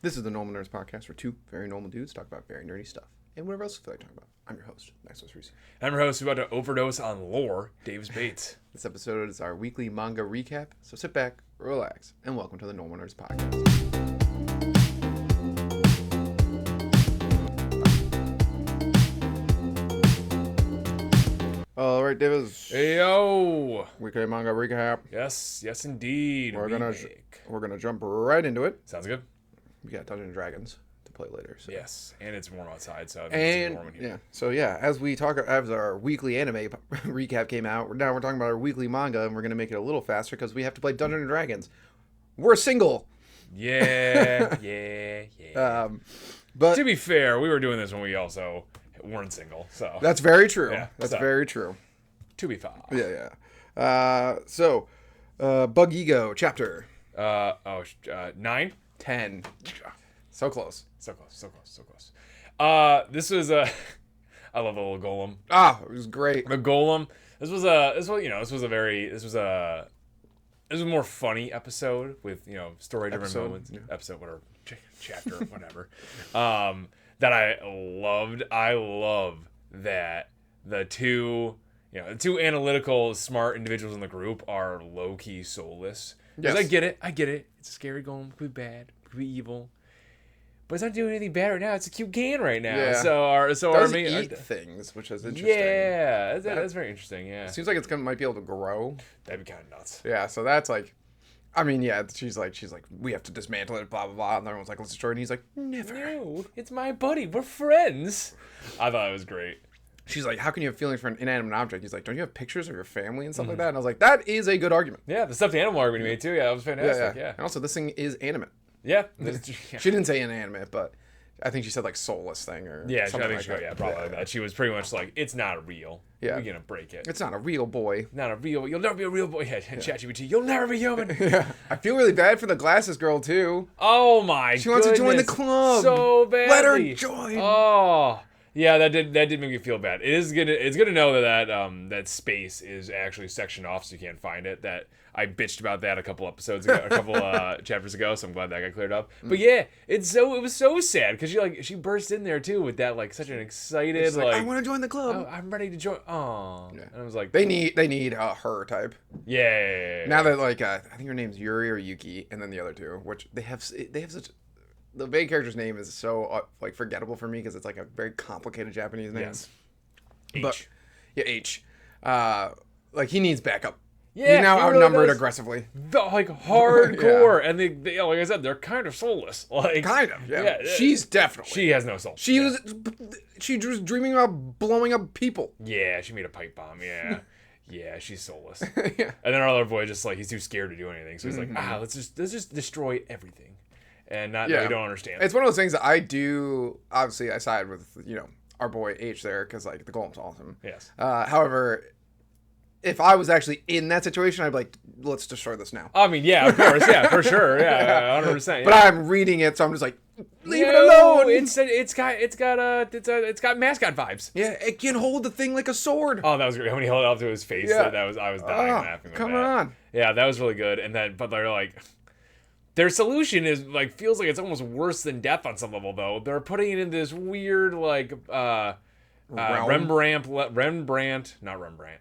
This is the Normal Nerds Podcast, where two very normal dudes talk about very nerdy stuff and whatever else we feel like talking about. I'm your host, Maxwell Reese. I'm your host who's about to overdose on lore, Davis Bates. This episode is our weekly manga recap, so sit back, relax, and welcome to the Normal Nerds Podcast. All right, Davis. Hey, yo! Weekly manga recap. Yes, indeed. We're gonna jump right into it. Sounds good. We got Dungeons and Dragons to play later. So. Yes, and it's warm outside, so it's warm in here. As our weekly anime recap came out, now we're talking about our weekly manga, and we're gonna make it a little faster because we have to play Dungeons and Dragons. We're single. Yeah. But to be fair, we were doing this when we also weren't single, so that's very true. Yeah, that's very true. To be fair. Yeah. Bug Ego Chapter. 9? 10. So close. So close. This was I love the little golem. It was great. The golem. This was a more funny episode with, story driven moments. Yeah. Episode, whatever, chapter, whatever. That I loved. I love that the two analytical, smart individuals in the group are low key soulless. Yes. I get it. It's a scary golem. It could be bad. It could be evil. But it's not doing anything bad right now. It's a cute can right now. Yeah. So eat things, which is interesting. Yeah, that's very interesting. Yeah. It seems like might be able to grow. That'd be kind of nuts. Yeah. So that's like, she's like, we have to dismantle it, blah blah blah, and everyone's like, let's destroy it. And he's like, never. No, it's my buddy. We're friends. I thought it was great. She's like, how can you have feelings for an inanimate object? He's like, don't you have pictures of your family and stuff like that? And I was like, that is a good argument. Yeah, the stuffed animal argument you made too. Yeah, that was fantastic. Yeah. And also, this thing is animate. Yeah. She didn't say inanimate, but I think she said like soulless thing or something like that. Yeah, probably like that. She was pretty much like, it's not real. Yeah. We're gonna break it. It's not a real boy. Not a real. You'll never be a real boy. Yeah. ChatGPT. You'll never be human. Yeah. I feel really bad for the glasses girl too. Oh my god. She wants to join the club. So badly. Let her join. Oh. Yeah, that did make me feel bad. It's good to know that space is actually sectioned off so you can't find it. That I bitched about that a couple episodes ago, a couple chapters ago, so I'm glad that got cleared up. But yeah, it was so sad because she burst in there too with that such an excited I want to join the club. Oh, I'm ready to join. Oh, yeah. And I was like, they need her type. Yeah. Now that I think her name's Yuri or Yuki, and then the other two, which they have such. The main character's name is so forgettable for me because it's like a very complicated Japanese name. Yes. H. H. He needs backup. Yeah, he's now outnumbered really aggressively. Hardcore. Yeah. And they like I said, they're kind of soulless. Kind of, yeah. She's definitely. She has no soul. She was dreaming about blowing up people. Yeah, she made a pipe bomb, yeah. Yeah, she's soulless. Yeah. And then our other boy just he's too scared to do anything. So he's like, let's just destroy everything. And we don't understand. It's one of those things that I do. Obviously, I side with our boy H there because the golem's awesome. Yes. However, if I was actually in that situation, I'd be like, let's destroy this now. I mean, yeah, of course, yeah, for sure, yeah, 100%. Yeah. But I'm reading it, so I'm just like, leave it alone. It's got mascot vibes. Yeah, it can hold the thing like a sword. Oh, that was great when he held it up to his face. Yeah. I was dying laughing. Come on. Yeah, that was really good. And then, but they're like. Their solution is feels like it's almost worse than death on some level though. They're putting it in this weird Rembrandt, not Rembrandt.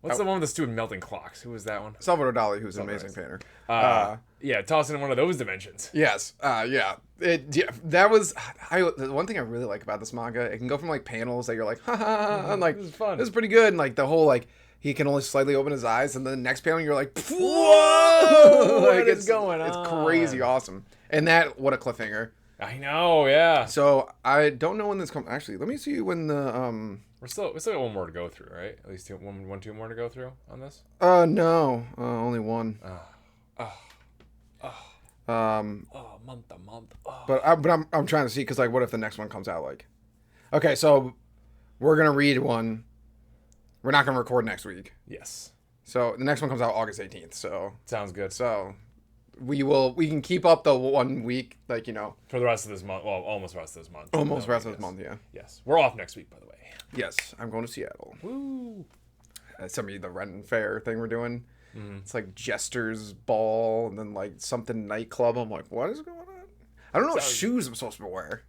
What's the one that's doing melting clocks? Who was that one? Salvador Dali, who's an amazing painter. Toss it in one of those dimensions. Yes. That was the one thing I really like about this manga. It can go from panels that you're like, ha ha, and this is fun. This is pretty good, and the whole he can only slightly open his eyes, and then the next panel you're like, whoa! What is going on? It's crazy awesome. And what a cliffhanger. I know, yeah. So I don't know when this comes. Actually, let me see when the We still got one more to go through, right? At least two more to go through on this. No, only one. Month. But I'm trying to see because what if the next one comes out Okay, so we're gonna read one. We're not gonna record next week. Yes. So the next one comes out August 18th. So sounds good. So we can keep up the 1 week for the rest of this month. Well, almost the rest of this month. Almost the rest of this month, yeah. Yes, we're off next week, by the way. Yes, I'm going to Seattle. Woo! Some of the Ren Fair thing we're doing. Mm-hmm. It's Jester's Ball and then something nightclub. I'm like, what is going on? I don't know what shoes I'm supposed to wear.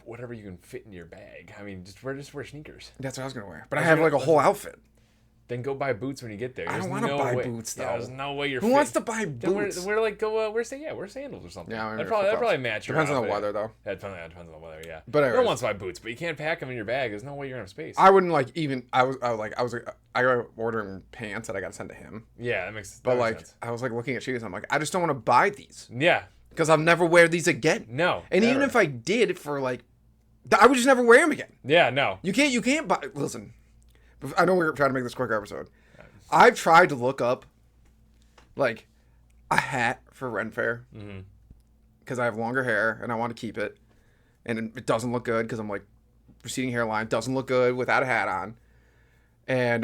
Whatever you can fit in your bag. I mean, just wear sneakers. That's what I was gonna wear. But I have like a whole outfit. Then go buy boots when you get there. I don't want to buy boots though. Yeah, there's no way you're. Who wants to buy boots? Wear wear sandals or something. Yeah, that probably match. Depends on the weather though. Yeah, depends on the weather. Yeah. But everyone wants to buy boots, but you can't pack them in your bag. There's no way you're gonna have space. I wouldn't like even. I got ordering pants that I got to send to him. Yeah, that makes sense. I was like looking at shoes. I'm like, I just don't want to buy these. Yeah. Because I'll never wear these again. No. And even if I did for like, I would just never wear them again. Yeah. No. You can't buy. Listen, I know we're trying to make this quicker episode. I've tried to look up, like, a hat for Ren Fair. Because I have longer hair and I want to keep it. And it doesn't look good because I'm like, receding hairline. Doesn't look good without a hat on. And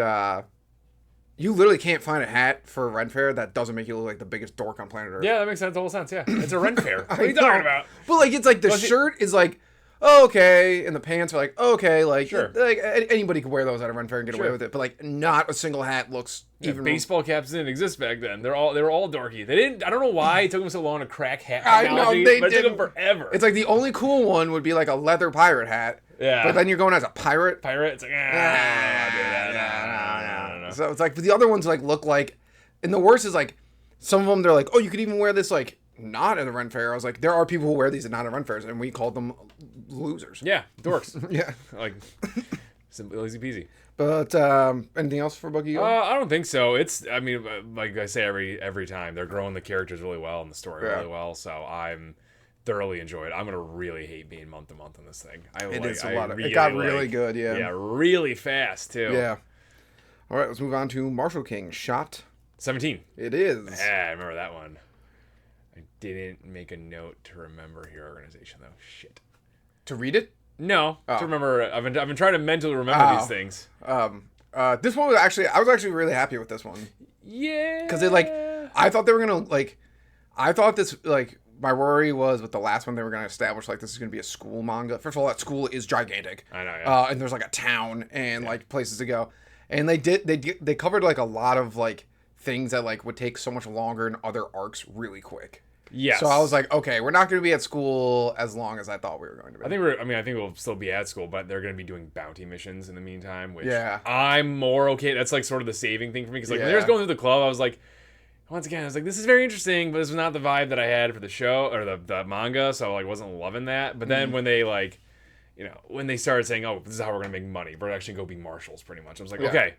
you literally can't find a hat for Ren Fair that doesn't make you look like the biggest dork on planet Earth. Yeah, that makes sense. Total sense. Yeah. It's a Ren Fair. What are you talking about? But, like, it's like the shirt is like, oh, okay, and the pants are like, okay, like, sure. Like anybody could wear those at a Ren Fair and get away with it, but like, not a single hat looks even. Baseball caps didn't exist back then. They were all dorky. They didn't. I don't know why it took them so long to crack hat technology, but it took them forever. It's like the only cool one would be like a leather pirate hat. Yeah. But then you're going as a pirate. It's like, no. So it's like the other ones like look like, and the worst is like, some of them they're like, oh, you could even wear this like. Not at a Ren Fair. I was like, there are people who wear these at not at Ren Fairs, and we called them losers. Yeah, dorks. Yeah, like simple, easy peasy. But anything else for Bucky? I don't think so. I mean, like I say every time, they're growing the characters really well and the story really well. So I'm thoroughly enjoyed. I'm gonna really hate being month to month on this thing. It got really good. Yeah. Yeah, really fast too. Yeah. All right, let's move on to Marshall King Shot 17. It is. Yeah, I remember that one. I didn't make a note to remember your organization though. Shit. To read it? No, to remember. I've been trying to mentally remember these things. This one was I was actually really happy with this one. Yeah. Because I thought they were gonna I thought this my worry was with the last one they were gonna establish this is gonna be a school manga. First of all, that school is gigantic. I know. Yeah. And there's a town and places to go, and they covered a lot of things that would take so much longer in other arcs really quick. Yes. So I was like, okay, we're not going to be at school as long as I thought we were going to be. I think we'll still be at school, but they're going to be doing bounty missions in the meantime, which I'm more okay. That's sort of the saving thing for me. Because when they were going through the club, I was like, this is very interesting, but this was not the vibe that I had for the show or the manga. So I wasn't loving that. But then when they when they started saying, oh, this is how we're going to make money, we're actually going to be marshals pretty much. I was like, okay.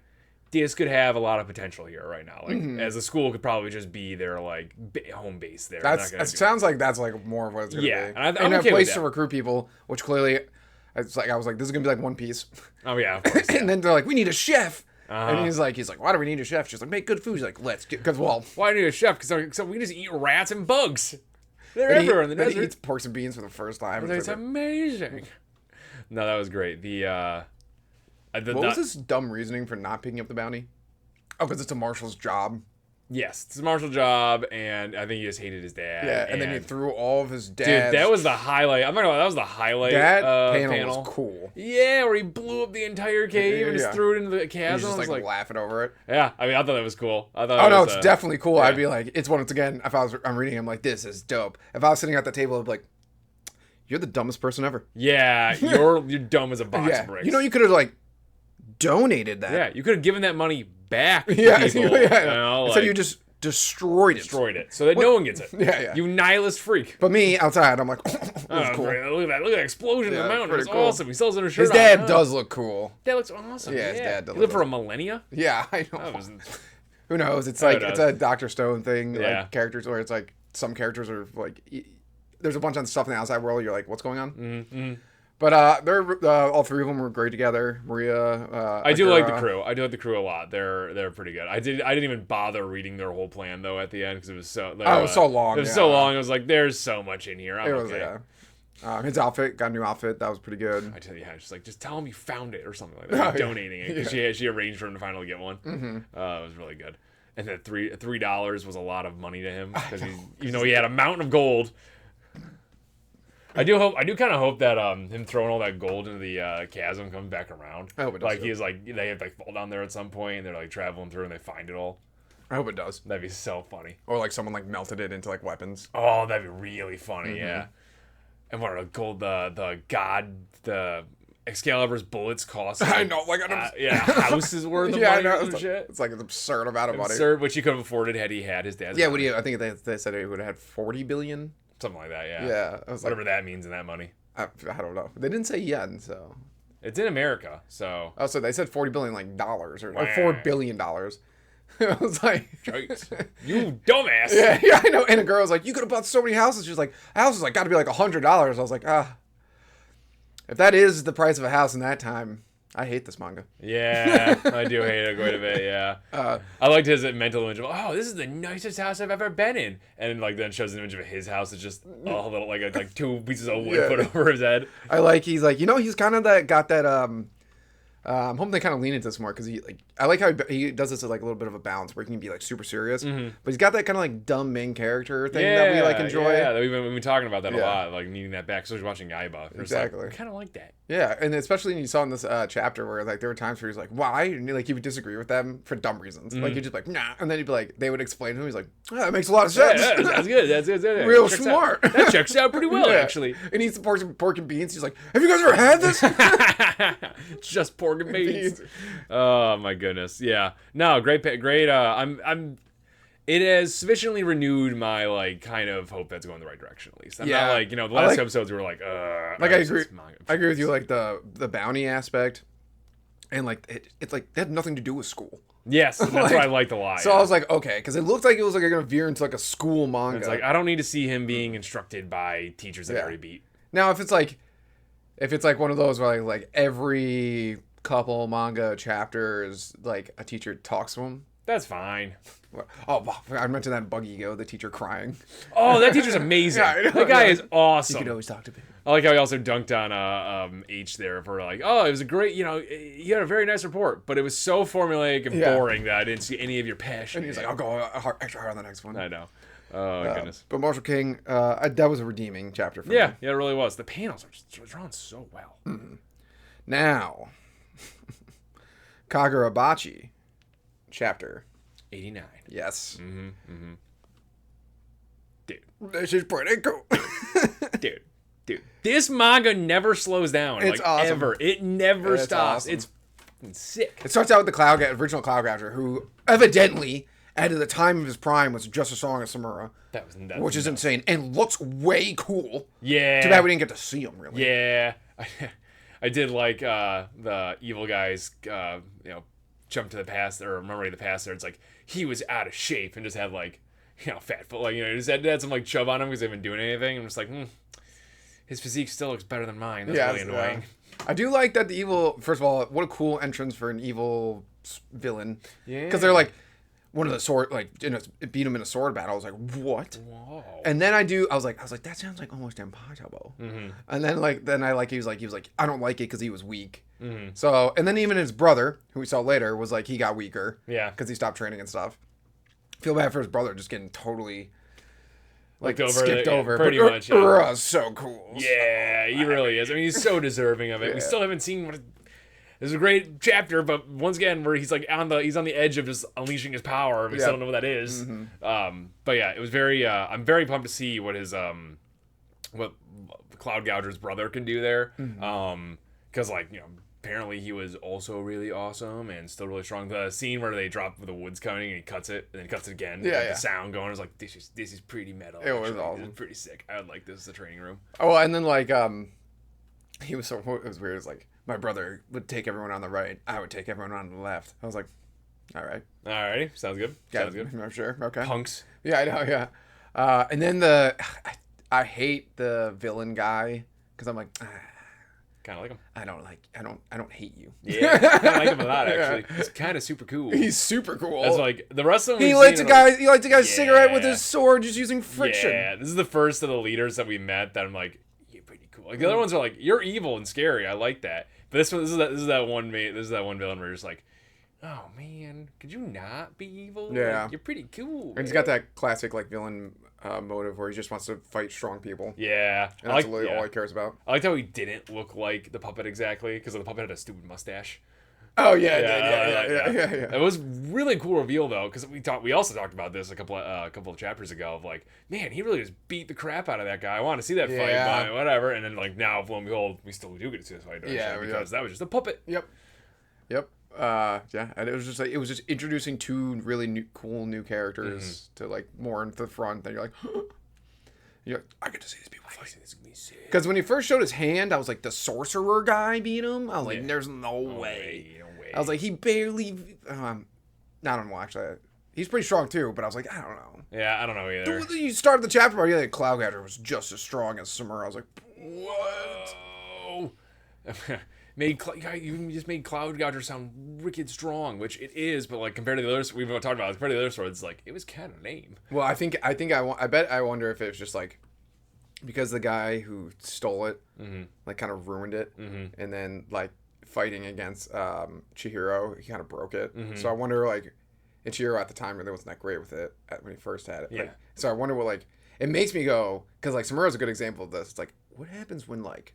This could have a lot of potential here right now. As a school could probably just be their home base there. It sounds like that's more of what it's gonna be. And I'm okay a place to recruit people, which clearly, it's I was like, this is gonna be One Piece. Oh yeah, of course. And then they're like, we need a chef. And he's like, why do we need a chef? She's like, make good food. He's like, let's get, why do we need a chef? Because we just eat rats and bugs. They're everywhere in the desert. He eats porks and beans for the first time. It's amazing. No, that was great. What was his dumb reasoning for not picking up the bounty? Oh, because it's a marshal's job. Yes, it's a marshal job, and I think he just hated his dad. Yeah, and then he threw all of his dad's... Dude, that was the highlight. I'm not gonna lie, that was the highlight. That panel was cool. Yeah, where he blew up the entire cave and just threw it into the chasm. He was just laughing over it. Yeah, I mean, I thought that was cool. It's definitely cool. Yeah. I'd be like, it's one. It's again. If I'm reading, I'm like, this is dope. If I was sitting at the table, I'd be like, you're the dumbest person ever. Yeah, you're dumb as a box of bricks. You could have donated that. Yeah, you could have given that money back to people. Instead you just destroyed it. So that no one gets it. Yeah. You nihilist freak. But me, outside, I'm like, that's cool. Look at that explosion in the mountain. It's awesome. He sells it in a shirt. His dad does look cool. That looks awesome. Yeah, his dad does. He lived for a millennia? Yeah, I know. Who knows? It's it's a Dr. Stone thing. Characters where it's some characters are there's a bunch of stuff in the outside world. You're like, what's going on? Mm-hmm. But they're all three of them were great together. Maria, I do like the crew. I do like the crew a lot. They're pretty good. I didn't even bother reading their whole plan though at the end because it was so. It was so long. It was so long. I was like, there's so much in here. His outfit got a new outfit. That was pretty good. I tell you, just tell him you found it or something like that. Donating it because she arranged for him to finally get one. Mm-hmm. It was really good. And then $3 was a lot of money to him because even though he had a mountain of gold. I do kind of hope that him throwing all that gold into the chasm comes back around. I hope it does. He's they have fall down there at some point and they're traveling through and they find it all. I hope it does. That'd be so funny. Or like someone like melted it into like weapons. Oh, that'd be really funny. Yeah. And what are the Excalibur's bullets cost? I know, like houses worth of money or some shit. It's like an absurd amount of money. Absurd, which he could have afforded had he had his dad's money. Yeah, I think they said he would have had 40 billion. Something like that, yeah. Yeah. I was whatever that means in that money. I don't know. They didn't say yen, so. It's in America, so. Oh, so they said 40 billion like dollars or $4 billion. I was like, you dumbass. Yeah, I know. And a girl was like, you could have bought so many houses. She was like, a house is like got to be like $100. I was like, if that is the price of a house in that time, I hate this manga. Yeah, I do hate it quite a bit. Yeah, I liked his mental image of, oh, this is the nicest house I've ever been in, and like then shows an image of his house. It's just a little like 2 pieces of wood put over his head. He's like, he's kind of got that I'm hoping they kind of lean into this more because I like how he does this as like a little bit of a balance where he can be like super serious, but he's got that kind of like dumb main character thing that we like enjoy. Yeah, we've been talking about that a lot, like needing that back. So we're watching Yaiba. Exactly, I kind of like that. Yeah, and especially when you saw in this chapter where like there were times where he's like, why, and he would disagree with them for dumb reasons. Like you'd just be like, nah, and then he'd be like, they would explain to him. He's like, that makes a lot of sense. Yeah, that's good. That's good. Real smart. That checks out pretty well, actually. And he eats pork and beans. He's like, have you guys ever had this? It's just pork and beans. Oh my goodness. Yeah. No, great. It has sufficiently renewed my like kind of hope that's going the right direction at least. I'm not like, the last episodes were like I agree with you, like the bounty aspect, and like it's like they had nothing to do with school. Yes, that's what I liked a lot. So I was like, okay, because it looked like it was like gonna veer into like a school manga. It's like I don't need to see him being instructed by teachers that I already beat. Now if it's like one of those where like every couple manga chapters like a teacher talks to him, that's fine. Oh, I mentioned that in Buggy Go, the teacher crying. Oh, that teacher's amazing. That guy is awesome. You could always talk to me. I like how he also dunked on H there for like, oh, it was a great, he had a very nice report, but it was so formulaic and boring that I didn't see any of your passion. And he's like, I'll go extra hard on the next one. I know. Oh, my goodness. But Marshall King, that was a redeeming chapter for me. Yeah, it really was. The panels are drawn so well. Mm-hmm. Now, Kagurabachi Chapter 89. Yes. Dude. This is pretty cool. Dude. This manga never slows down. It's like, awesome. Ever. It never stops. Awesome. It's sick. It starts out with the original Cloudcatcher, who evidently, at the time of his prime, was just a song of Samura. Which is insane. And looks way cool. Yeah. Too bad we didn't get to see him, really. Yeah. I did like the evil guys, jump to the past or memory of the past there. It's like he was out of shape and just had like, fat foot, like, just had some like chub on him because they haven't been doing anything. I'm just like, his physique still looks better than mine. That's really annoying. I do like that the evil, first of all, what a cool entrance for an evil villain. Yeah. Because they're like, one of the sword, like, beat him in a sword battle. I was like, what? Whoa. And then I was like, that sounds like almost impossible. And then he was like, I don't like it because he was weak. So, and then even his brother, who we saw later, was like, he got weaker. Yeah. Because he stopped training and stuff. Feel bad for his brother just getting totally skipped over. Pretty much. Yeah. So cool. Yeah, he really is. I mean, he's so deserving of it. We still haven't seen what. This is a great chapter, but once again, where he's like he's on the edge of just unleashing his power, and we still don't know what that is. But yeah, it was very. I'm very pumped to see what his what Cloud Gouger's brother can do there. Because apparently he was also really awesome and still really strong. The scene where they drop the wood's coming and he cuts it and then cuts it again. Yeah, the sound going. I was like, this is pretty metal. It was awesome. This is pretty sick. I would like this as a training room. Oh, and then it was weird. It was like, my brother would take everyone on the right. I would take everyone on the left. I was like, all right. Alrighty. Sounds good. Sounds good. I'm sure. Okay. Punks. Yeah, I know. Yeah. And then I hate the villain guy because I'm like, kind of like him. I don't hate you. Yeah. I kind of like him a lot, actually. He's kind of super cool. He's super cool. That's like the rest of them. He lights a guy's cigarette with his sword just using friction. Yeah. This is the first of the leaders that we met that I'm like, you're pretty cool. Like the other ones are like, you're evil and scary. I like that. But this is that one villain where you're just like, oh man, could you not be evil? Yeah, you're pretty cool. And he's got that classic villain motive where he just wants to fight strong people. Yeah, and that's all he cares about. I liked how he didn't look like the puppet exactly because the puppet had a stupid mustache. Oh yeah. It was really cool reveal though, because we also talked about this a couple of chapters ago of like, man, he really just beat the crap out of that guy. I want to see that fight, but whatever. And then like now, lo and behold, we still do get to see this fight, because that was just a puppet. Yep. And it was just like introducing two really cool new characters to like more into the front. Then you're like, I get to see these people fight. Because when he first showed his hand, I was like, the sorcerer guy beat him. I was like, there's no way. I was like, he barely. I don't know actually. He's pretty strong too, but I was like, I don't know. Yeah, I don't know either. You started the chapter by like Cloudgatcher was just as strong as Samura. I was like, what? You just made Cloudgatcher sound wicked strong, which it is, but like compared to the others we've talked about, compared to the other swords, like it was kind of lame. Well, I wonder if it was just like because the guy who stole it, like kind of ruined it, and then like fighting against Chihiro, he kind of broke it. So I wonder like, and Chihiro at the time really wasn't that great with it when he first had it. Yeah. Like, so I wonder what like it makes me go because like Samura's a good example of this. It's like what happens when like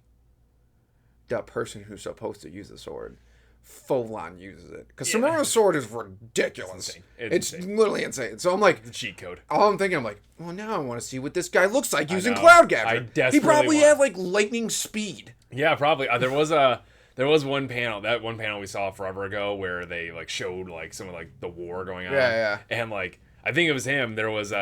the person who's supposed to use the sword full on uses it, because Samura's sword is ridiculous. It's literally insane. So I'm like, the cheat code. All I'm thinking, I'm like, well, now I want to see what this guy looks like using Cloudgatcher. He probably had like lightning speed. Yeah, probably. There was one panel, that one panel we saw forever ago where they like showed like some of like the war going on. Yeah. And like I think it was him. There was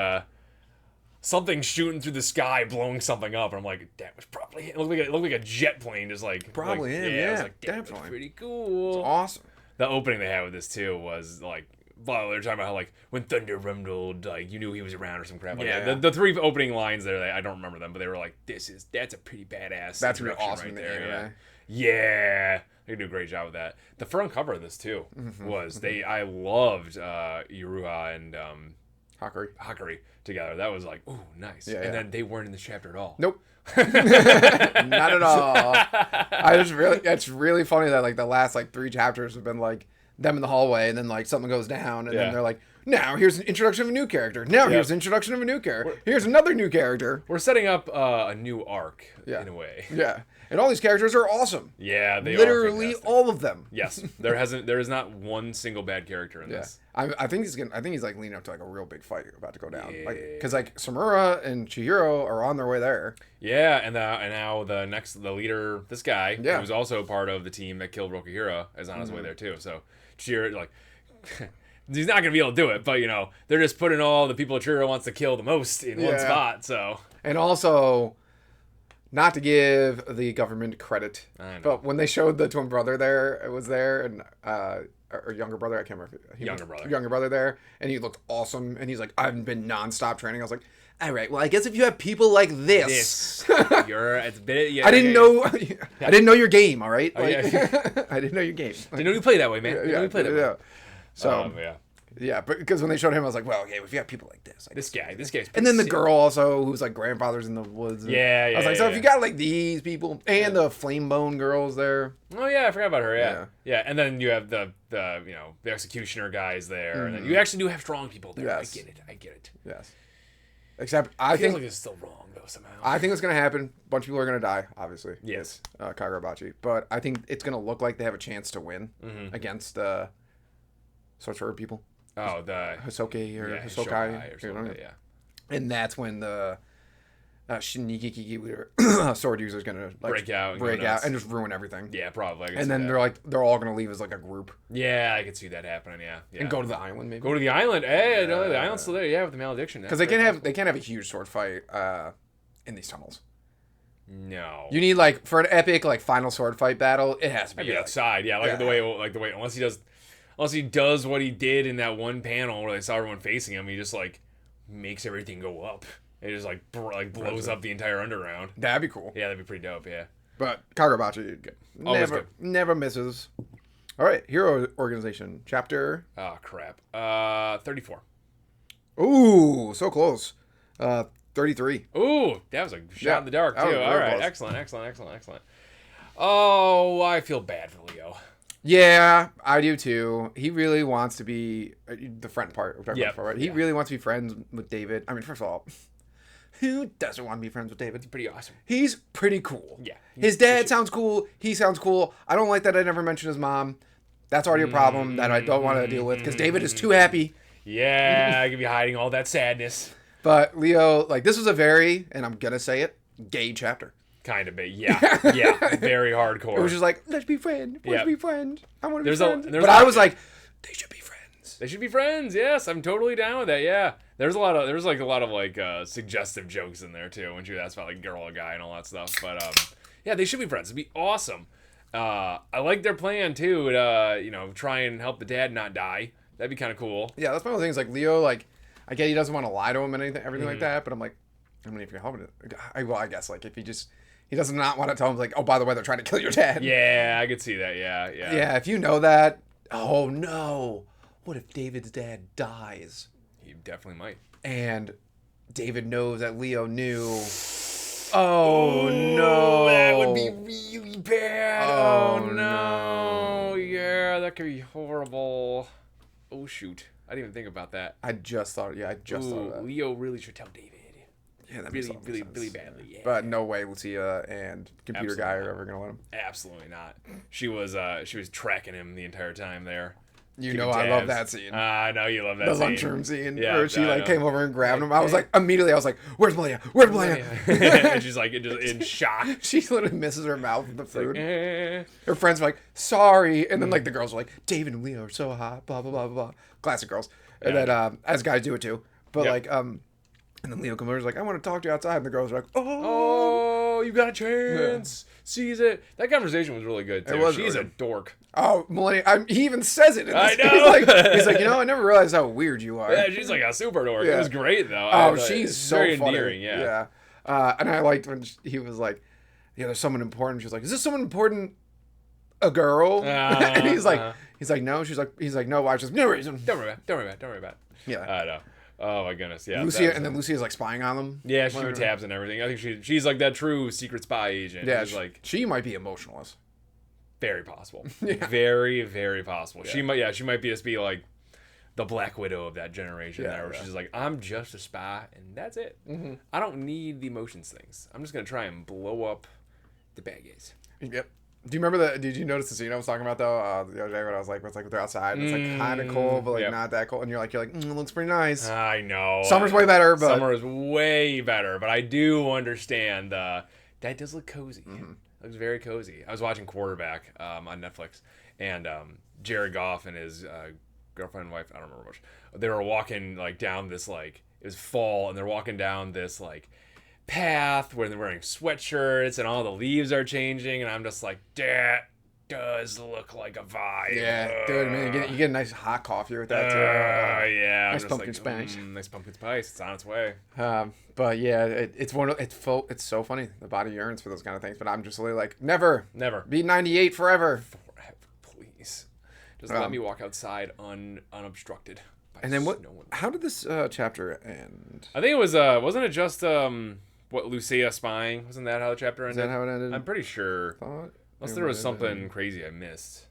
something shooting through the sky, blowing something up, and I'm like, that was probably it. It looked like a jet plane, just like probably him. I was like, definitely was pretty cool. It's awesome. The opening they had with this too was like, well, they're talking about how like when thunder rumbled, like you knew he was around or some crap like that. The three opening lines there, I don't remember them, but they were like, that's a pretty badass. That's really awesome right there. Anime. Yeah. They do a great job with that. The front cover of this too was I loved Iruha and Hakari together. That was like, ooh, nice. And then they weren't in this chapter at all. Nope. Not at all. It's really funny that like the last like 3 chapters have been like them in the hallway, and then like something goes down, and then they're like, now here's an introduction of a new character. Now here's an introduction of a new character. Here's another new character. We're setting up a new arc in a way. Yeah. And all these characters are awesome. Yeah, they literally are all of them. Yes, there is not one single bad character in this. I think he's like leading up to like a real big fight about to go down. Yeah. Like because like Samura and Chihiro are on their way there. Yeah, and now the leader, this guy, who's also part of the team that killed Rokuhira, is on his way there too. So Chihiro like. He's not gonna be able to do it, but they're just putting all the people Chihiro wants to kill the most in one spot. So and also. Not to give the government credit, but when they showed the twin brother and or younger brother, I can't remember. Younger brother there, and he looked awesome, and he's like, I've been nonstop training. I was like, all right, well, I guess if you have people like this, I didn't know your game. All right, I didn't know your game. I didn't know you play that way, man. Way. So yeah, but because when they showed him, I was like, well, okay, if you have people like this, this guy's and then the girl also who's like grandfather's in the woods. I was like, so if you got like these people and the flame bone girls there. Oh yeah, I forgot about her. Yeah, and then you have the the executioner guys there, and then you actually do have strong people there. Yes. I get it. Yes. Except I think like it's still wrong though somehow. I think what's gonna happen. A bunch of people are gonna die, obviously. Yes. Kagurabachi, but I think it's gonna look like they have a chance to win against sorcerer people. Oh, the Hisoke or Hisokai or something. Yeah. And that's when the Shinigeki sword user is gonna like break out and just ruin everything. Yeah, probably. And then they're all gonna leave as like a group. Yeah, I could see that happening. Yeah. And go to the island maybe. Go to the island. Hey, no, the island's still there. Yeah, with the malediction. Because they can't have a huge sword fight in these tunnels. No. You need like for an epic like final sword fight battle, it has to be outside. Yeah, the way unless he does what he did in that one panel where they saw everyone facing him, he just like makes everything go up. It just like blows up the entire underground. That'd be cool. Yeah, that'd be pretty dope. Yeah. But Kagurabachi never misses. All right, Hero Organization Chapter. Oh crap. 34. Ooh, so close. 33. Ooh, that was a shot in the dark too. All right, excellent. Oh, I feel bad for Leo. Yeah, I do too. He really wants to be the friend part. Right? He really wants to be friends with David. I mean, first of all, who doesn't want to be friends with David? It's pretty awesome. He's pretty cool. Yeah. His dad sounds cool. He sounds cool. I don't like that I never mentioned his mom. That's already a problem that I don't want to deal with because David is too happy. Yeah, I could be hiding all that sadness. But Leo, like, this was a very, and I'm gonna say it, gay chapter. Kind of big, yeah, very hardcore. It was just like, let's be friends, let's be friends. I want to be friends. But I was like, they should be friends. They should be friends. Yes, I'm totally down with that. Yeah, there's a lot of suggestive jokes in there too when she asked about like girl or guy and all that stuff. But yeah, they should be friends. It'd be awesome. I like their plan too. To, try and help the dad not die. That'd be kind of cool. Yeah, that's one of the things. Like Leo, like I get he doesn't want to lie to him and everything like that. But I'm like, I mean, if you're helping it, I guess like if he does not want to tell him like, oh, by the way, they're trying to kill your dad. Yeah, I could see that. Yeah. Yeah, if you know that, oh no, what if David's dad dies? He definitely might. And David knows that Leo knew. Oh no, that would be really bad. Oh no, yeah, that could be horrible. Oh shoot, I didn't even think about that. I just thought of that. Leo really should tell David. Yeah, that really badly. Yeah. But no way Lucia and Computer Absolutely Guy are not. ever gonna let him. Absolutely not. She was tracking him the entire time there. You know I love that scene. I know you love that the scene. lunchroom scene Yeah, where she came over and grabbed him. I was like, immediately, I was like, "Where's Malia? Where's Malia?" And she's like just in shock. She literally misses her mouth with the food. Like, Her friends are like, "Sorry," and then like the girls are like, "David and Leo are so hot." Blah blah blah blah. Classic girls. And then as guys do it too. But and then Leo comes over and is like, "I want to talk to you outside," and the girls are like, "Oh, you got a chance." Seize it. That conversation was really good too. She's a dork. Oh, Millennium. He even says it. I know. He's like, I never realized how weird you are. Yeah, she's like a super dork. Yeah. It was great though. Oh, she's so very funny. endearing. Yeah. And I liked when he was like, there's someone important. She was like, is this someone important? A girl? And he's like, no. He's like, no. Why? She's like, no reason. Don't worry about it. Yeah. I know. Oh my goodness. Yeah. Lucia, and then Lucia's like spying on them. Yeah, she would tabs and everything. I think she's like that true secret spy agent. Yeah. She's like she might be emotionless. Very possible. Yeah. Very, very possible. Yeah. She might just be like the Black Widow of that generation there, where she's like, I'm just a spy and that's it. Mm-hmm. I don't need the emotions things. I'm just gonna try and blow up the bad guys. Yep. Do you remember did you notice the scene I was talking about though? The other day when I was like, they're outside and it's like kind of cold, but like not that cold, and you're like, it looks pretty nice. I know. Summer's way better, but summer is way better, but I do understand that does look cozy. Mm-hmm. It looks very cozy. I was watching Quarterback on Netflix, and Jared Goff and his girlfriend and wife, I don't remember which, they were walking like down this like, it was fall, and they're walking down this like path where they're wearing sweatshirts and all the leaves are changing, and I'm just like, that does look like a vibe. Yeah, dude, man, you get a nice hot coffee with that too. Yeah, nice pumpkin spice. Nice pumpkin spice. It's on its way. But yeah, it's so funny. The body yearns for those kind of things, but I'm just really like, never be 98 forever. Please, just let me walk outside unobstructed. And then how did this chapter end? I think it was wasn't it just what Lucia spying? Wasn't that how the chapter ended? Is that how it ended? I'm pretty sure. Unless there was something crazy I missed.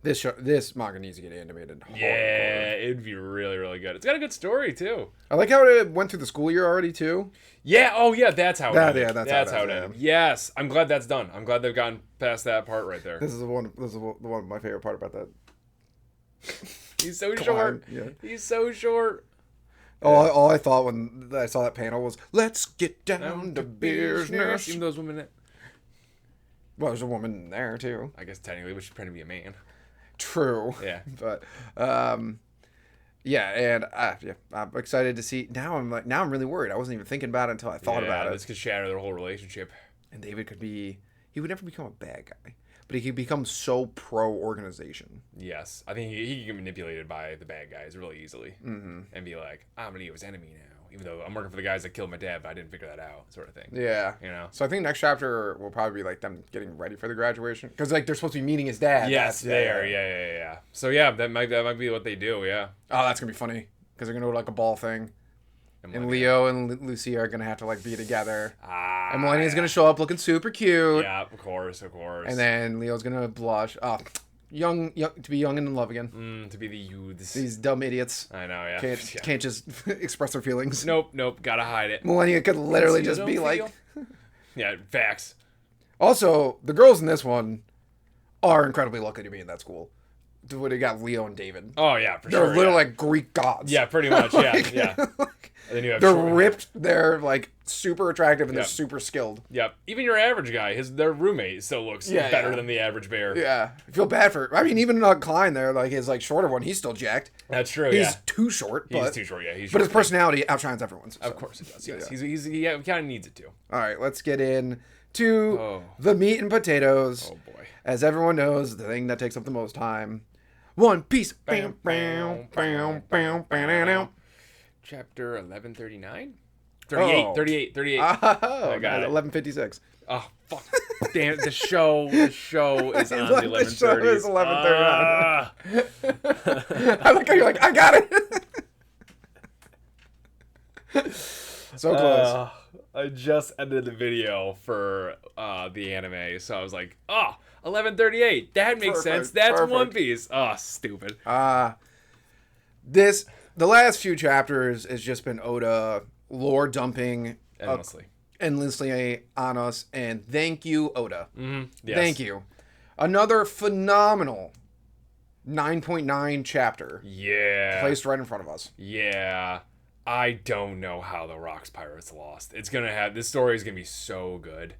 This manga needs to get animated. Yeah, it'd be really, really good. It's got a good story too. I like how it went through the school year already too. Yeah. Oh yeah, that's how it ended. Yeah, that's how it ended. Yes, I'm glad that's done. I'm glad they've gotten past that part right there. This is the one my favorite part about that. He's so short. Yeah. He's so short. All I thought when I saw that panel was, let's get down to business. Even those women. Well, there's a woman there too. I guess technically, but she's trying to be a man. True. Yeah. But and I'm excited to see. Now I'm really worried. I wasn't even thinking about it until I thought about it. This could shatter their whole relationship. And David he would never become a bad guy, but he could become so pro organization. Yes, I think he can get manipulated by the bad guys really easily, and be like, I'm gonna be his enemy now. Even though I'm working for the guys that killed my dad, but I didn't figure that out, sort of thing. Yeah. So I think next chapter will probably be like them getting ready for the graduation, because like they're supposed to be meeting his dad. Yes, they are. Yeah. So yeah, that might be what they do. Yeah. Oh, that's gonna be funny because they're gonna go to like a ball thing, and Leo and Lucy are gonna have to like be together. And Millennium's gonna show up looking super cute. Yeah, of course. And then Leo's gonna blush. Oh. Young to be young and in love again. To be the youths. These dumb idiots. I know, yeah. Can't just express their feelings. Nope. Gotta hide it. Millennium could literally just be like... Yeah, facts. Also, the girls in this one are incredibly lucky to be in that school. What they got, Leo and David. Oh yeah, for They're sure. literally like Greek gods. Yeah, pretty much. Yeah, Like, yeah. And then you have they're short hair. ripped. They're like super attractive and Yeah. they're super skilled. Yep. Even your average guy, their roommate still looks better than the average bear. Yeah, I feel bad for. I mean, even Klein there, like his like shorter one, he's still jacked. That's true. He's too short. He's But, too short. Yeah, he's. but his short. personality outshines everyone's. So. Of course it does. Yes, Yeah. he kind of needs it to. All right, let's get in to the meat and potatoes. Oh boy. As everyone knows, the thing that takes up the most time. One Piece. Bam, bam, bam, bam, bam, bam. Chapter 1139? 38, 38, 38. Oh, I got it. 11:56. Oh, fuck. Damn it. The show is on the 11:30s. The show is 11:39. I like how you're like, I got it. So close. I just ended the video for the anime, so I was like, 11:38. That makes sense. That's Perfect. One Piece. Oh, stupid. The last few chapters has just been Oda lore dumping endlessly on us, and thank you, Oda. Mm-hmm. Yes. Thank you. Another phenomenal 9.9 chapter. Yeah. Placed right in front of us. Yeah. I don't know how the Rocks Pirates lost. It's gonna have this story is gonna be so good.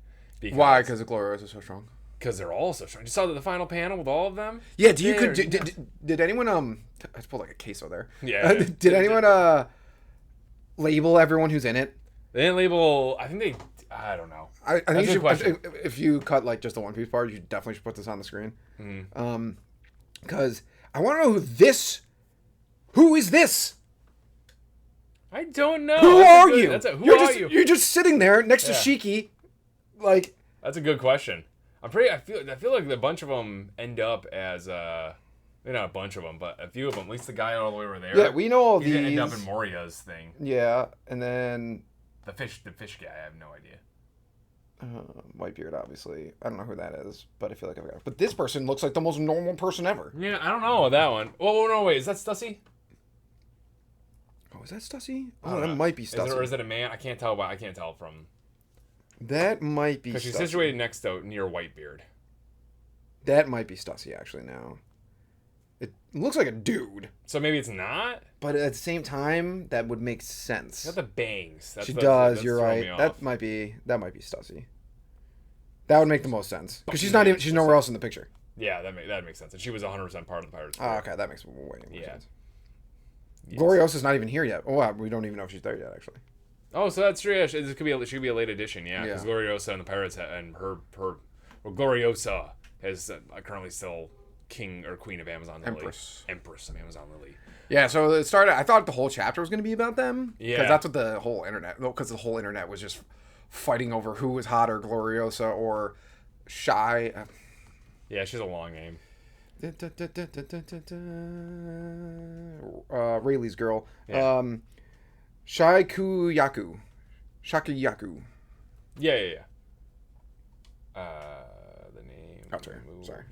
Why? Because the Glorious is so strong. Because they're all so strong. You saw the final panel with all of them. Yeah. Did anyone I just pulled like a queso there. Yeah. Did anyone label everyone who's in it? They didn't label. I think they. I don't know. I think That's a question. if you cut like just the One Piece part, you definitely should put this on the screen. Because I want to know who is this? I don't know. Who are you? Who are you? You're just sitting there next to Shiki, like. That's a good question. I feel like a bunch of them end up as maybe not a bunch of them, but a few of them. At least the guy all the way over there. Yeah, we know all He's these. gonna end up in Moria's thing. Yeah, and then The fish guy. I have no idea. Whitebeard, obviously. I don't know who that is, but I feel like I've got it. But this person looks like the most normal person ever. Yeah, I don't know that one. Oh no, wait, is that Stussy? Oh, is that Stussy? Oh, that might be Stussy. Or is it a man? I can't tell from. That might be. Because she's Stussy. situated next to near Whitebeard. That might be Stussy actually. Now, it looks like a dude. So maybe it's not. But at the same time, that would make sense. She's got the bangs. She does. You're right. That might be Stussy. That would make the most sense because she's not even. She's nowhere else in the picture. Yeah, that makes sense. And she was 100% part of the Pirates. Oh, okay, that makes way more sense. Yes. Gloriosa's not even here yet. Oh, wow, we don't even know if she's there yet, actually. Oh, so that's true. Yeah, she could be a late addition. Yeah, because Yeah. Gloriosa and the Pirates and Gloriosa is currently still king or queen of Amazon Lily. Empress of Amazon Lily. Yeah, so it started. I thought the whole chapter was going to be about them. Yeah, because that's what the whole internet. Because the whole internet was just fighting over who was hotter, Gloriosa or Shy. Yeah, she's a long name. Rayleigh's girl. Yeah. Shakuyaku. Yeah. The name. Oh, sorry.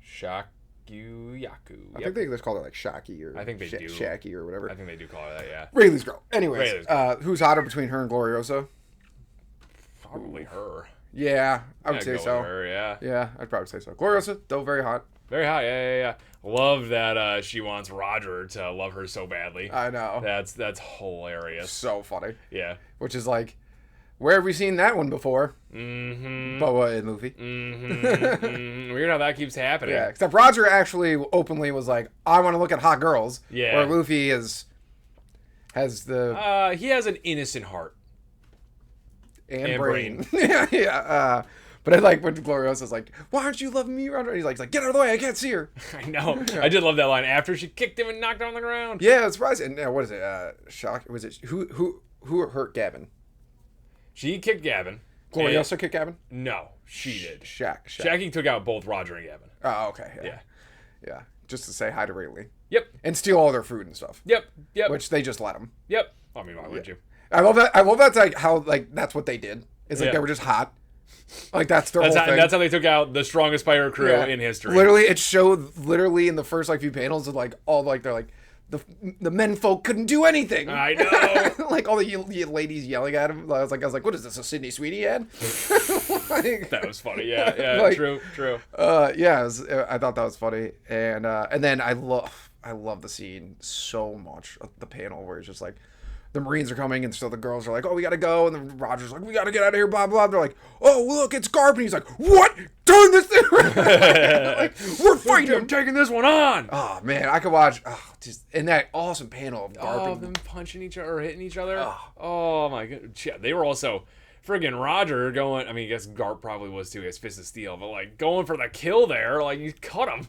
Shakuyaku. I think they just call it like Shaki or I think they do. Shaki or whatever. I think they do call it that. Yeah. Rayleigh's girl. Anyways, Rayleigh's girl. Who's hotter between her and Gloriosa? Probably her. Yeah, I would I'd say go so. with her, yeah. Yeah, I'd probably say so. Gloriosa, though very hot. Very hot, yeah. Love that she wants Roger to love her so badly. I know. That's hilarious. So funny. Yeah. Which is like, where have we seen that one before? Mm-hmm. Boa in Luffy. Mm-hmm. Weird how that keeps happening. Yeah, except Roger actually openly was like, I want to look at hot girls. Yeah. Where Luffy has the... he has an innocent heart. And brain. yeah. But I like when Gloriosa's like, why aren't you loving me, Roger? And he's like, get out of the way, I can't see her. I know. I did love that line after she kicked him and knocked him on the ground. Yeah, it's surprising. And what is it? Shock? Was it who hurt Gavin? She kicked Gavin. Gloriosa kicked Gavin? No, she did. Shaki took out both Roger and Gavin. Oh, okay. Yeah. Just to say hi to Rayleigh. Yep. And steal all their food and stuff. Yep. Which they just let them. Yep. I mean, why would you? I love that's like how that's what they did. It's like they were just hot. Like that's their whole thing. That's how they took out the strongest pirate crew in history. Literally, it showed in the first few panels of like all like they're like the men folk couldn't do anything. I know. Like all the ladies yelling at him. I was like, what is this, a Sydney Sweeney ad? Like, That was funny. Yeah, like, true. Yeah, I thought that was funny, and then I love the scene so much. The panel where it's just like, the Marines are coming, and so the girls are like, "Oh, we gotta go," and then Roger's like, "We gotta get out of here." Blah blah. They're like, "Oh, look, it's Garp," and he's like, "What? Turn this thing around!" Like, we're fighting him. Taking this one on. Oh man, I could watch just in that awesome panel of Garp. Oh, and, them punching each other or hitting each other. Oh my god. Yeah, they were also friggin' Roger going. I mean, I guess Garp probably was too. His fist of steel, but like going for the kill there, like you cut him.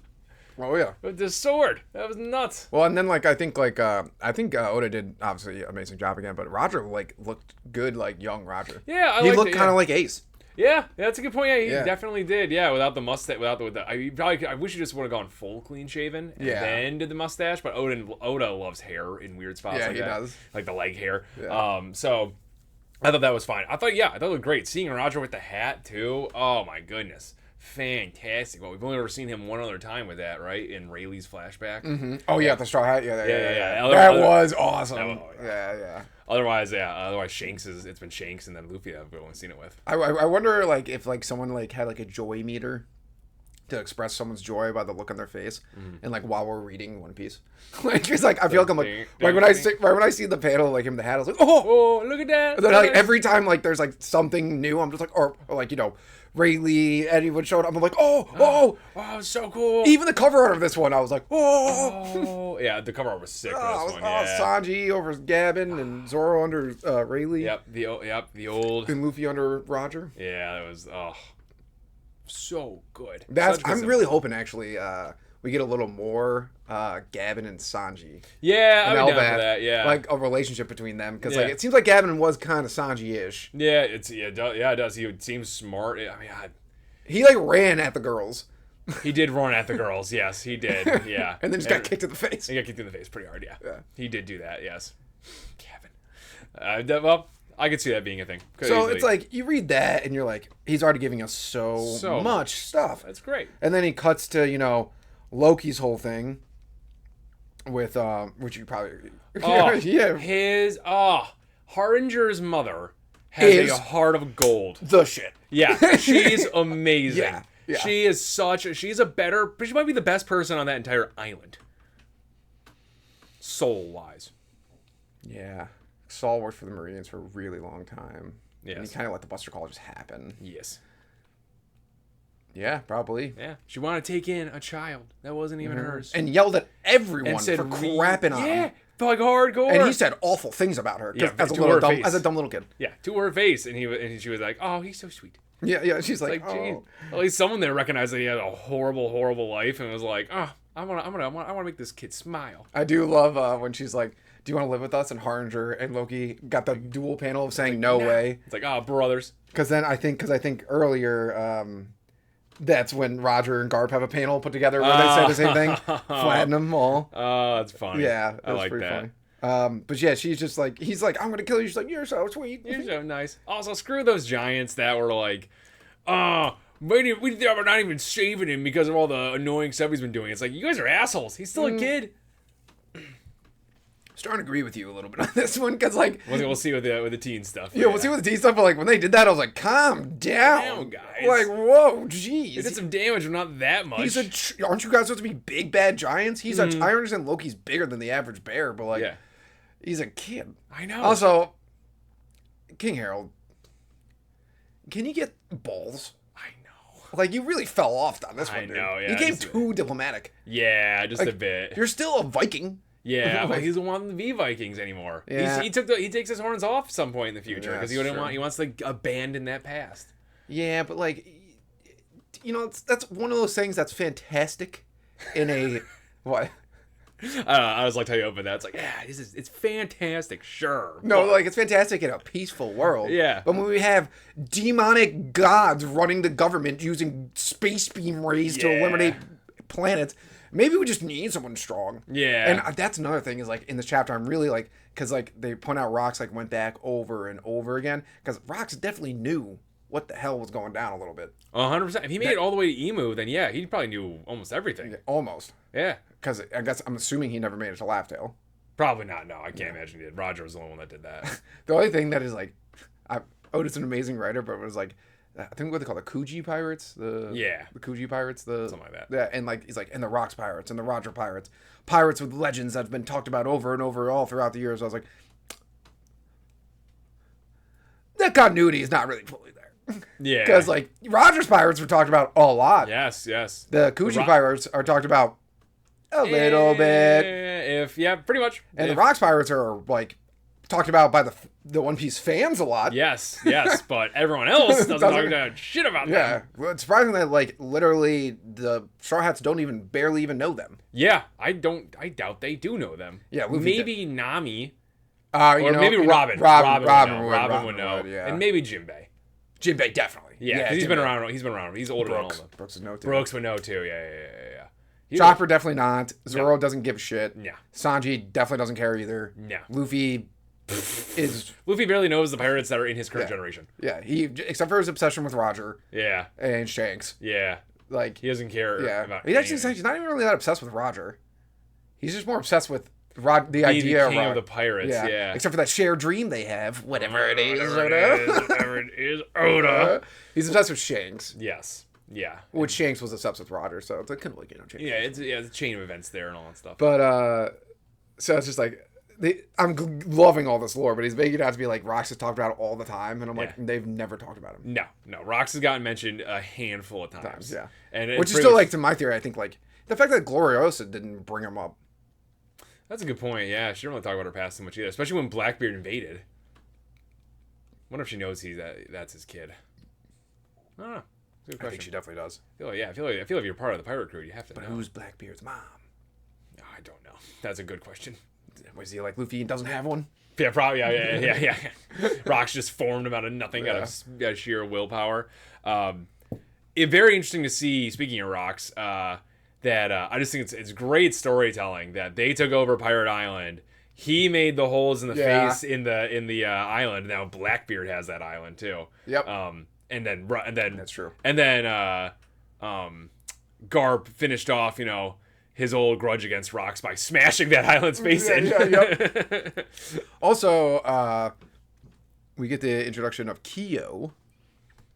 Oh yeah, with the sword. That was nuts. Well, and then I think Oda did obviously an amazing job again, but Roger like looked good, like young Roger. Yeah, he looked kind of like Ace. Yeah, that's a good point. Yeah, he definitely did. Yeah, without the mustache, I wish he just would have gone full clean shaven and then did the mustache. But Oda loves hair in weird spots. Yeah, like he that, does. like the leg hair. Yeah. So I thought that was fine. I thought it looked great. Seeing Roger with the hat too. Oh my goodness. Fantastic. Well, we've only ever seen him one other time with that, right? In Rayleigh's flashback. Mm-hmm. Oh yeah, the straw hat. Yeah. That was awesome. Yeah. Otherwise, Shanks it's been Shanks and then Luffy that I've only seen it with. I wonder if someone had a joy meter to express someone's joy by the look on their face, and while we're reading One Piece, it's like I feel like I'm when I see the panel him in the hat, I was like, oh look at that. And then every time there's something new, I'm just like, or Rayleigh, Eddie would show up. I'm like, oh, it's so cool. Even the cover art of this one, I was like, oh. Yeah, the cover art was sick for this one. Yeah. Sanji over Gavin and Zoro under Rayleigh. Yep, the old. And Luffy under Roger. Yeah, that was so good. I'm really hoping actually we get a little more Gavin and Sanji. Yeah, I'm down for that. Yeah, like a relationship between them because it seems like Gavin was kind of Sanji-ish. Yeah, it does. He seems smart. I mean, he ran at the girls. He did run at the girls. Yes, he did. Yeah, and then just got kicked in the face. He got kicked in the face pretty hard. Yeah. He did do that. Yes, Gavin. Well, I could see that being a thing. So easily. It's like you read that and you're like, he's already giving us so much stuff. That's great. And then he cuts to Loki's whole thing with which you probably his Haringer's mother has a heart of gold. The shit. Yeah, she's amazing. Yeah. She might be the best person on that entire island. Soul wise. Yeah. Saul worked for the Marines for a really long time. Yes. And he kind of let the Buster Call just happen. Yes. Yeah, probably. Yeah. She wanted to take in a child that wasn't even hers. And yelled at everyone for crapping on him. Yeah, like hardcore. And he said awful things about her as a dumb little kid. Yeah, to her face. And she was like, oh, he's so sweet. Yeah. She's like, oh. At least someone there recognized that he had a horrible, horrible life and was like, oh, I want to make this kid smile. I do love when she's like, do you want to live with us? And Haringer and Loki got the dual panel of saying no way. It's like, brothers. Because I think earlier, that's when Roger and Garp have a panel put together where they say the same thing, flatten them all. Oh, that's funny. Yeah, I like pretty that. Funny. But yeah, she's just like, he's like, I'm gonna kill you. She's like, you're so sweet. You're so nice. Also, screw those giants that were like, we are not even saving him because of all the annoying stuff he's been doing. It's like, you guys are assholes. He's still a kid. Starting to agree with you a little bit on this one because we'll see with the teen stuff. Yeah, we'll see with the teen stuff. But when they did that, I was like, calm down, guys. Whoa, jeez. He did some damage, but not that much. Aren't you guys supposed to be big bad giants? I understand Loki's bigger than the average bear, but he's a kid. I know. Also, King Harold, can you get balls? I know. You really fell off on this one. I know. Yeah, you became too diplomatic. Yeah, just a bit. You're still a Viking. Yeah, but he doesn't want the V Vikings anymore. Yeah. He takes his horns off at some point in the future because he wants to abandon that past. Yeah, but that's one of those things that's fantastic in a what? I was like, tell you open that. It's like, it's fantastic, sure. No, it's fantastic in a peaceful world. Yeah. But when we have demonic gods running the government using space beam rays to eliminate planets, maybe we just need someone strong. Yeah. And that's another thing is in this chapter, I'm really because they point out Rox went back over and over again because Rox definitely knew what the hell was going down a little bit. 100%. If he made it all the way to Emu, then he probably knew almost everything. Yeah, almost. Yeah. because I guess I'm assuming he never made it to Laugh Tale. Probably not. No, I can't imagine he did. Roger was the only one that did that. The only thing that is like, Oda's an amazing writer, but it was like, I think what they call the Kuji pirates, the Kuji pirates, something like that. Yeah, and like he's like, and the Rocks pirates and the Roger pirates with legends that have been talked about over and over all throughout the years. I was like, that continuity is not really fully there. Yeah, because like Roger's pirates were talked about a lot. Yes. The Kuji pirates are talked about a little bit. Pretty much. And the Rocks pirates are like talked about by the One Piece fans a lot. Yes, but everyone else doesn't talk about shit about them. Yeah, well, it's surprising that like literally the Straw Hats don't barely even know them. Yeah, I doubt they do know them. Yeah, Luffy maybe did. Nami, or maybe Robin. Robin would know, yeah. And maybe Jinbei. Jinbei definitely. Yeah, he's been around. He's been around. He's older than all of them. Brooks would know too. Brooks would know too. Yeah. Chopper definitely not. Zoro doesn't give a shit. Yeah. Sanji definitely doesn't care either. Yeah. Luffy barely knows the pirates that are in his current generation. Yeah, except for his obsession with Roger. Yeah. And Shanks. Yeah. Like he doesn't care. Yeah. About he's not even really that obsessed with Roger. He's just more obsessed with the idea the king of the pirates. Yeah. Except for that shared dream they have. Whatever it is, Oda. He's obsessed with Shanks. Yes. Yeah. Which Shanks was obsessed with Roger, so it's like couldn't really get no change. Yeah, it's a chain of events there and all that stuff. But so it's just like I'm loving all this lore, but he's making it out to be like Rox has talked about it all the time, and I'm like, they've never talked about him. No. Rox has gotten mentioned a handful of times. Yeah. And which is still like, to my theory, I think like the fact that Gloriosa didn't bring him up. That's a good point. Yeah, she didn't really talk about her past so much either, especially when Blackbeard invaded. Wonder if she knows that's his kid. I don't know. Good question. I think she definitely does. I feel like if you're part of the pirate crew, you have to know. But who's Blackbeard's mom? I don't know. That's a good question. Was he like Luffy and doesn't have one? Yeah, probably. Yeah. Rox just formed him out of nothing, out of sheer willpower. It's very interesting to see. Speaking of Rox, that I just think it's great storytelling that they took over Pirate Island. He made the holes in the face in the island. Now Blackbeard has that island too. Yep. And then that's true. And then Garp finished off, his old grudge against Rox by smashing that island's face in. Yep. Also, we get the introduction of Kyo.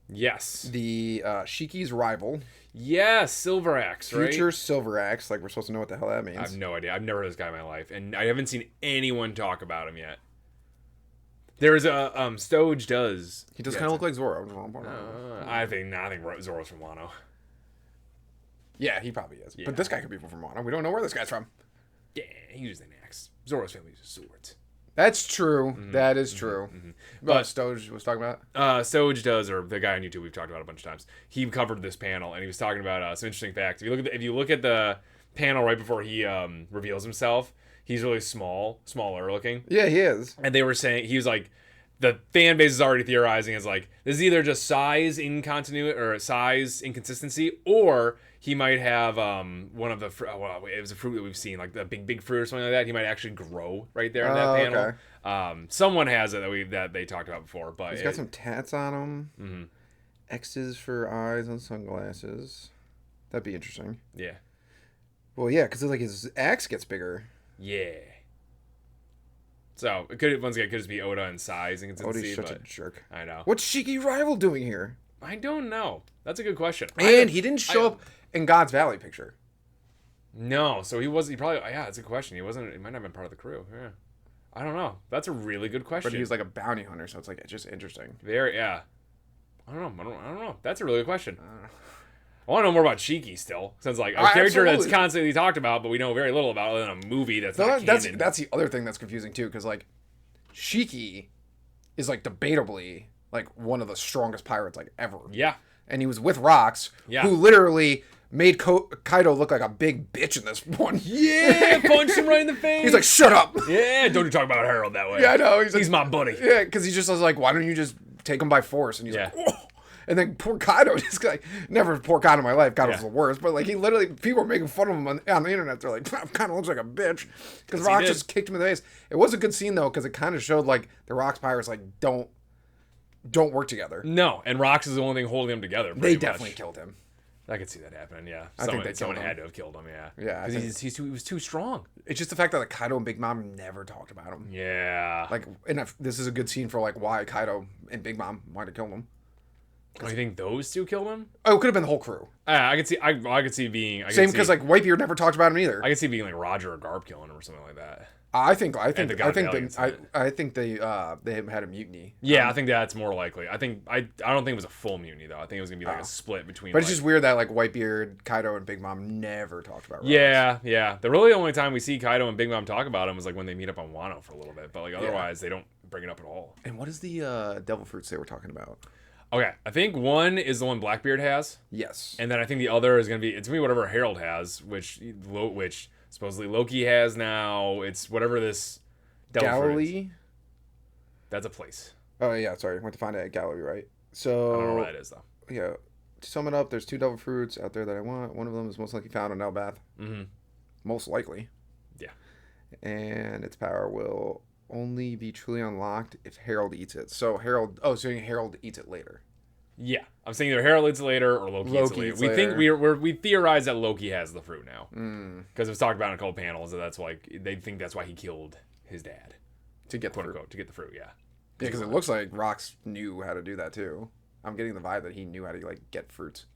Yes. The Shiki's rival. Yes, Silver Axe, right? Future Silver Axe. Like, we're supposed to know what the hell that means. I have no idea. I've never heard of this guy in my life, and I haven't seen anyone talk about him yet. There's a Stoge does. He does kind of look like Zoro. I think Zoro's from Wano. Yeah, he probably is. Yeah. But this guy could be from Wano. We don't know where this guy's from. Yeah, he uses an axe. Zoro's family uses swords. That's true. Mm-hmm. That is true. Mm-hmm. But Stoge was talking about? Stoge does, or the guy on YouTube we've talked about a bunch of times. He covered this panel, and he was talking about some interesting facts. If you look at the panel right before he reveals himself, he's really smaller looking. Yeah, he is. And they were saying, he was like, the fan base is already theorizing is like, this is either just size incontinuity or size inconsistency, or he might have one of the it was a fruit that we've seen, like the big fruit or something like that. He might actually grow right there in that panel. Okay. Someone has it that they talked about before, but he's got some tats on him. Mm-hmm. X's for eyes and sunglasses. That'd be interesting. Yeah. Well, yeah, because like his axe gets bigger. Yeah. So it could just be Oda in size and consistency. Oda's such a jerk. I know. What's Shiki Rival doing here? I don't know. That's a good question. And he didn't show up in God's Valley picture. No, so he probably, it's a good question. He might not have been part of the crew. Yeah. I don't know. That's a really good question. But he's like a bounty hunter, so it's like just interesting. I don't know. That's a really good question. I want to know more about Shiki still, since like a character that's constantly talked about, but we know very little about other than a movie that's not canon. That's the other thing that's confusing too, because like Shiki is like debatably like one of the strongest pirates like ever. Yeah, and he was with Rox, who literally made Kaido look like a big bitch in this one. Yeah, punched him right in the face. He's like, "Shut up!" Yeah, don't you talk about Harold that way? Yeah, I know. He's my buddy. Yeah, because he just was like, "Why don't you just take him by force?" And he's like, "Oh." And then poor Kaido, just like, never poor Kaido in my life. Kaido was the worst. But like, he literally, people were making fun of him on the internet. They're like, Kaido looks like a bitch. Because Rox just kicked him in the face. It was a good scene though, because it kind of showed like the Rox pirates like don't work together. No, and Rox is the only thing holding them together. They definitely killed him. I could see that happening. Yeah, I think someone had to have killed him. Yeah, Yeah, because he was too strong. It's just the fact that like Kaido and Big Mom never talked about him. Yeah, Like, and this is a good scene for like why Kaido and Big Mom wanted to kill him. Oh, you think those two killed him? Oh, it could have been the whole crew. I could see. I could see being Same because like Whitebeard never talked about him either. I could see being like Roger or Garp killing him or something like that. I think they had a mutiny. Yeah, I think that's more likely. I don't think it was a full mutiny though. I think it was gonna be like a split between. But it's just weird that like Whitebeard, Kaido, and Big Mom never talked about Rox. Yeah. The really only time we see Kaido and Big Mom talk about him is like when they meet up on Wano for a little bit. But like otherwise, they don't bring it up at all. And what is the devil fruits they were talking about? Okay, I think one is the one Blackbeard has. Yes. And then I think the other is gonna be whatever Harold has, which supposedly Loki has now. It's whatever this devil fruit is. Galilee? That's a place. Oh yeah, sorry. Went to find it at Galilee, right? So I don't know where that is though. Yeah. To sum it up, there's 2 devil fruits out there that I want. One of them is most likely found in Elbath. Mm-hmm. Most likely. Yeah. And its power will only be truly unlocked if Harold eats it. So Harold eats it later. Yeah, I'm saying either Harold eats it later or Loki eats it later. Think we theorize that Loki has the fruit now because it was talked about in a couple panels that that's like they think that's why he killed his dad to get the fruit. To get the fruit. Yeah. Yeah, because it looks like Rox knew how to do that too. I'm getting the vibe that he knew how to like get fruits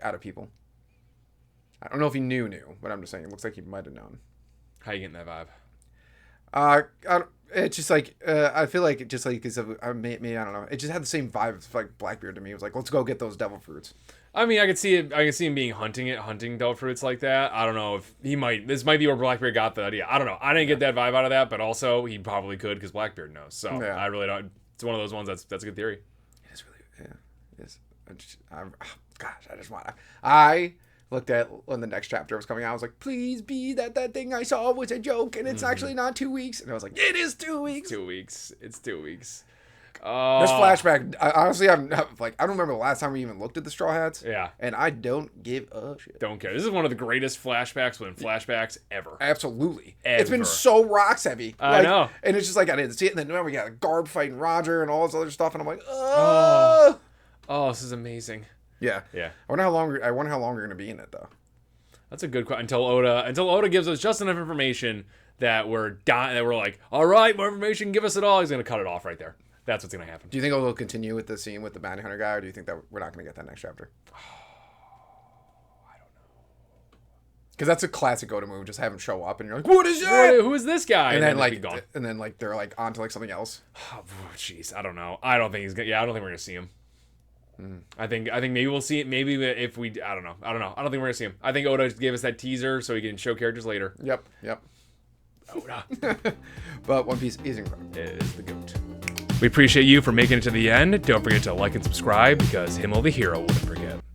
out of people. I don't know if he knew, but I'm just saying it looks like he might have known. How you getting that vibe? It's just like I feel like just like because maybe I don't know. It just had the same vibe as like Blackbeard to me. It was like, let's go get those devil fruits. I mean, I could see it. I could see him being hunting devil fruits like that. I don't know if he might. This might be where Blackbeard got the idea. I don't know. I didn't get that vibe out of that, but also he probably could because Blackbeard knows. So yeah. I really don't. It's one of those ones that's a good theory. It is really It is. I looked at when the next chapter was coming out. I was like, please be that thing I saw was a joke and it's actually not 2 weeks. And I was like, it is 2 weeks. It's 2 weeks. This flashback, honestly, I don't remember the last time we even looked at the Straw Hats. Yeah. And I don't give a shit. Don't care. This is one of the greatest flashbacks within flashbacks ever. Absolutely. Ever. It's been so Rox heavy. I know. And it's just like, I didn't see it. And then now we got Garp fighting Roger and all this other stuff. And I'm like, oh. Oh, this is amazing. Yeah. Yeah. I wonder how long we're going to be in it, though. That's a good question. Until Oda gives us just enough information that we're dying, that we're like, all right, more information, give us it all. He's going to cut it off right there. That's what's going to happen. Do you think it'll continue with the scene with the bounty hunter guy, or do you think that we're not going to get that next chapter? I don't know. Because that's a classic Oda move. Just have him show up, and you're like, "What is that? Who is this guy?" And then they're like on to like something else. Oh, jeez, I don't know. I don't think he's gonna. Yeah, I don't think we're gonna see him. I think maybe we'll see it. Maybe if we, I don't know. I don't think we're gonna see him. I think Oda gave us that teaser so he can show characters later. Yep. Oda. But One Piece is incredible. It is the GOAT. We appreciate you for making it to the end. Don't forget to like and subscribe because him or the hero wouldn't forget.